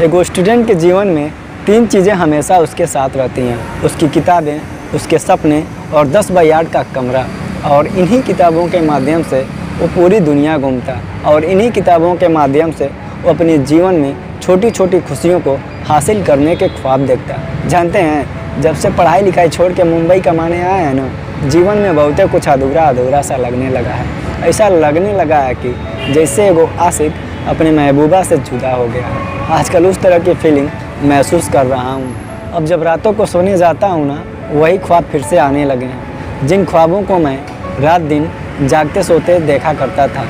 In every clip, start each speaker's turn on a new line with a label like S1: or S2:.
S1: एगो स्टूडेंट के जीवन में 3 चीज़ें हमेशा उसके साथ रहती हैं, उसकी किताबें, उसके सपने और 10 बाई 8 का कमरा। और इन्हीं किताबों के माध्यम से वो पूरी दुनिया घूमता और इन्हीं किताबों के माध्यम से वो अपने जीवन में छोटी छोटी खुशियों को हासिल करने के ख्वाब देखता। जानते हैं, जब से पढ़ाई लिखाई छोड़ के मुंबई कमाने आए हैं ना, जीवन में बहुत कुछ अधूरा अधूरा सा लगने लगा है। ऐसा लगने लगा है कि जैसे वो आशिक अपने महबूबा से जुदा हो गया है। आजकल उस तरह की फीलिंग महसूस कर रहा हूँ। अब जब रातों को सोने जाता हूँ ना, वही ख्वाब फिर से आने लगे हैं, जिन ख्वाबों को मैं रात दिन जागते सोते देखा करता था।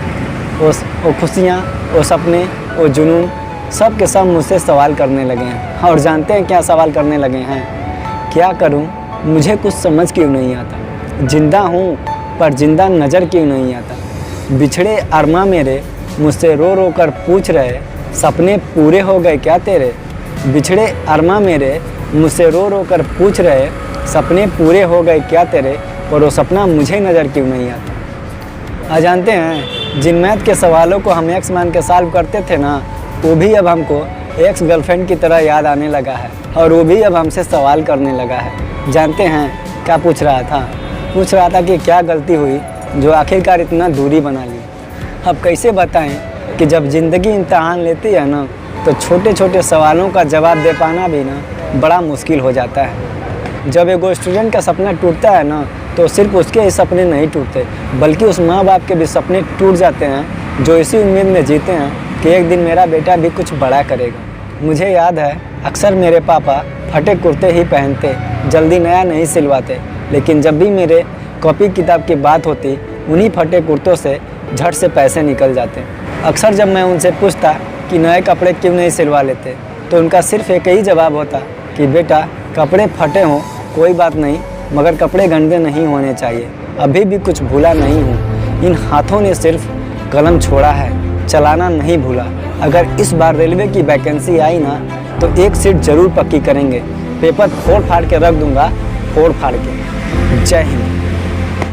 S1: वो खुशियाँ, वो सपने, वो जुनून, सब के सब मुझसे सवाल करने लगे हैं। और जानते हैं क्या सवाल करने लगे हैं? क्या करूं, मुझे कुछ समझ क्यों नहीं आता। जिंदा हूं पर जिंदा नज़र क्यों नहीं आता। बिछड़े अरमा मेरे मुझसे रो रो कर पूछ रहे, सपने पूरे हो गए क्या तेरे। बिछड़े अरमा मेरे मुझसे रो रो कर पूछ रहे, सपने पूरे हो गए क्या तेरे, और वो सपना मुझे नज़र क्यों नहीं आता। जानते हैं, जिन मैथ के सवालों को हम एक्स मान के सॉल्व करते थे ना, वो भी अब हमको एक्स गर्लफ्रेंड की तरह याद आने लगा है और वो भी अब हमसे सवाल करने लगा है। जानते हैं क्या पूछ रहा था? पूछ रहा था कि क्या गलती हुई जो आखिरकार इतना दूरी बना ली। अब कैसे बताएं कि जब ज़िंदगी इम्तहान लेती है ना, तो छोटे छोटे सवालों का जवाब दे पाना भी ना बड़ा मुश्किल हो जाता है। जब एगो स्टूडेंट का सपना टूटता है ना, तो सिर्फ उसके ही सपने नहीं टूटते, बल्कि उस माँ बाप के भी सपने टूट जाते हैं, जो इसी उम्मीद में जीते हैं कि एक दिन मेरा बेटा भी कुछ बड़ा करेगा। मुझे याद है, अक्सर मेरे पापा फटे कुर्ते ही पहनते, जल्दी नया नहीं सिलवाते, लेकिन जब भी मेरे कॉपी किताब की बात होती, उन्हीं फटे कुर्तों से झट से पैसे निकल जाते। अक्सर जब मैं उनसे पूछता कि नए कपड़े क्यों नहीं सिलवा लेते, तो उनका सिर्फ एक ही जवाब होता कि बेटा, कपड़े फटे हों कोई बात नहीं, मगर कपड़े गंदे नहीं होने चाहिए। अभी भी कुछ भूला नहीं हूँ, इन हाथों ने सिर्फ कलम छोड़ा है, चलाना नहीं भूला। अगर इस बार रेलवे की वैकेंसी आई ना, तो एक सीट ज़रूर पक्की करेंगे। पेपर फोड़ फाड़ के रख दूँगा, फोड़ फाड़ के। जय हिंद।